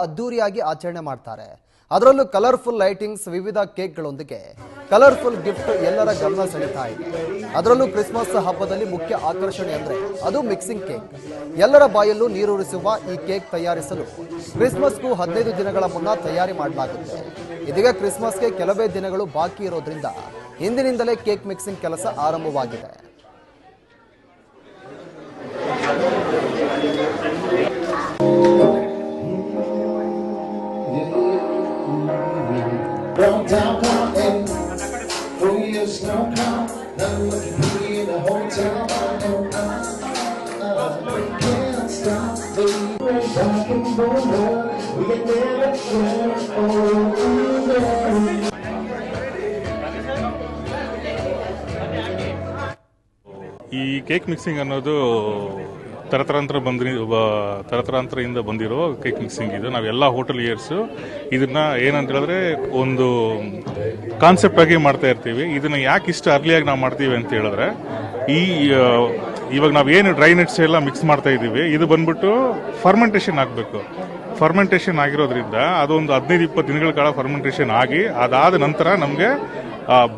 ಅದ್ದೂರಿಯಾಗಿ ಆಚರಣೆ ಮಾಡ್ತಾರೆ. ಅದರಲ್ಲೂ ಕಲರ್ಫುಲ್ ಲೈಟಿಂಗ್ಸ್, ವಿವಿಧ ಕೇಕ್ಗಳೊಂದಿಗೆ ಕಲರ್ಫುಲ್ ಗಿಫ್ಟ್ ಎಲ್ಲರ ಗಮನ ಸೆಳೀತಾ ಇದೆ. ಅದರಲ್ಲೂ ಕ್ರಿಸ್ಮಸ್ ಹಬ್ಬದಲ್ಲಿ ಮುಖ್ಯ ಆಕರ್ಷಣೆ ಅಂದ್ರೆ ಅದು ಮಿಕ್ಸಿಂಗ್ ಕೇಕ್. ಎಲ್ಲರ ಬಾಯಲ್ಲೂ ನೀರೂರಿಸುವ ಈ ಕೇಕ್ ತಯಾರಿಸಲು ಕ್ರಿಸ್ಮಸ್ಗೂ 15 ದಿನಗಳ ಮುನ್ನ ತಯಾರಿ ಮಾಡಲಾಗುತ್ತೆ. ಇದೀಗ ಕ್ರಿಸ್ಮಸ್ಗೆ ಕೆಲವೇ ದಿನಗಳು ಬಾಕಿ ಇರೋದ್ರಿಂದ ಇಂದಿನಿಂದಲೇ ಕೇಕ್ ಮಿಕ್ಸಿಂಗ್ ಕೆಲಸ ಆರಂಭವಾಗಿದೆ. ಈ ಕೇಕ್ ಮಿಕ್ಸಿಂಗ್ ಅನ್ನೋದು ತರತರಾಂತರದಿಂದ ಬಂದಿರೋ ಕೇಕ್ ಮಿಕ್ಸಿಂಗ್ ಇದು. ನಾವೆಲ್ಲ ಹೋಟೆಲ್ ಇಯರ್ಸು ಇದನ್ನ ಏನಂತ ಹೇಳಿದ್ರೆ ಒಂದು ಕಾನ್ಸೆಪ್ಟ್ ಆಗಿ ಮಾಡ್ತಾ ಇರ್ತೀವಿ. ಇದನ್ನ ಯಾಕೆ ಇಷ್ಟು ಅರ್ಲಿಯಾಗಿ ನಾವು ಮಾಡ್ತೀವಿ ಅಂತ ಹೇಳಿದ್ರೆ ಇವಾಗ ನಾವೇನು ಡ್ರೈ ನಟ್ಸ್ ಎಲ್ಲ ಮಿಕ್ಸ್ ಮಾಡ್ತಾ ಇದ್ದೀವಿ, ಇದು ಬಂದ್ಬಿಟ್ಟು ಫರ್ಮೆಂಟೇಷನ್ ಆಗಬೇಕು. ಫರ್ಮೆಂಟೇಷನ್ ಆಗಿರೋದ್ರಿಂದ ಅದೊಂದು 15-20 ದಿನಗಳ ಕಾಲ ಫರ್ಮೆಂಟೇಷನ್ ಆಗಿ ಅದಾದ ನಂತರ ನಮಗೆ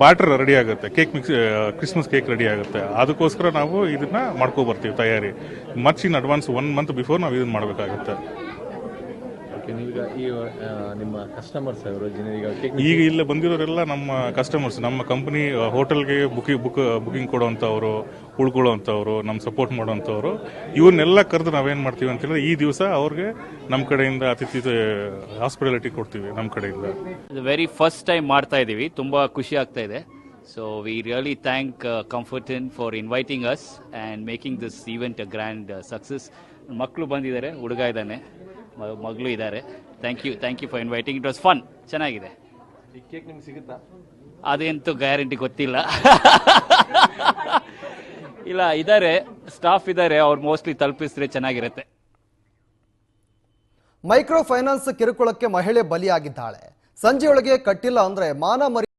ಬ್ಯಾಟರ್ ರೆಡಿ ಆಗುತ್ತೆ, ಕ್ರಿಸ್ಮಸ್ ಕೇಕ್ ರೆಡಿ ಆಗುತ್ತೆ. ಅದಕ್ಕೋಸ್ಕರ ನಾವು ಇದನ್ನ ಮಾಡ್ಕೊ ಬರ್ತೀವಿ ತಯಾರಿ much in advance 1 month before ನಾವು ಇದನ್ನ ಮಾಡಬೇಕಾಗುತ್ತೆ. ನಿಮ್ಮ ಕಸ್ಟಮರ್ಸ್ ಈಗ ಇಲ್ಲ ಬಂದಿರೋರೆಲ್ಲ ನಮ್ಮ ಕಸ್ಟಮರ್ಸ್. ನಮ್ಮ ಕಂಪನಿ ಹೋಟೆಲ್ಗೆ ಬುಕಿಂಗ್ ಕೊಡುವಂಥವ್ರು, ಉಳ್ಕೊಳ್ಳೋವಂಥವ್ರು, ನಮ್ಮ ಸಪೋರ್ಟ್ ಮಾಡೋವಂಥವ್ರು, ಇವನ್ನೆಲ್ಲ ಕರೆದು ನಾವೇನು ಮಾಡ್ತೀವಿ ಅಂತ ಹೇಳಿದ್ರೆ ಈ ದಿವಸ ಅವ್ರಿಗೆ ನಮ್ಮ ಕಡೆಯಿಂದ ಅತಿಥಿ ಹಾಸ್ಪಿಟಾಲಿಟಿ ಕೊಡ್ತೀವಿ. ನಮ್ಮ ಕಡೆಯಿಂದ ವೆರಿ ಫಸ್ಟ್ ಟೈಮ್ ಮಾಡ್ತಾ ಇದ್ದೀವಿ, ತುಂಬ ಖುಷಿ ಆಗ್ತಾ ಇದೆ. ಸೊ ವಿ ರಿಯಲಿ ಥ್ಯಾಂಕ್ ಕಂಫರ್ಟನ್ for inviting us and making this event a grand success. ಮಕ್ಕಳು ಬಂದಿದ್ದಾರೆ, ಹುಡುಗ ಇದ್ದಾನೆ, ಮಗಳು ಇದ್ದಾರೆ. Thank you for inviting. It was fun, ಚೆನ್ನಾಗಿದೆ. ಈ ಕೇಕ್ ನಿಮ್ಗೆ ಸಿಗುತ್ತಾ? ಅದಂತೂ ಗ್ಯಾರಂಟಿ ಗೊತ್ತಿಲ್ಲ. ಇಲ್ಲ, ಇದ್ದಾರೆ, ಸ್ಟಾಫ್ ಇದ್ದಾರೆ, ಅವ್ರು ಮೋಸ್ಟ್ಲಿ ತಲುಪಿಸಿದ್ರೆ ಚೆನ್ನಾಗಿರುತ್ತೆ. ಮೈಕ್ರೋ ಫೈನಾನ್ಸ್ ಕಿರುಕುಳಕ್ಕೆ ಮಹಿಳೆ ಬಲಿಯಾಗಿದ್ದಾಳೆ. ಸಂಜೆಯೊಳಗೆ ಕಟ್ಟಿಲ್ಲ ಅಂದ್ರೆ ಮಾನ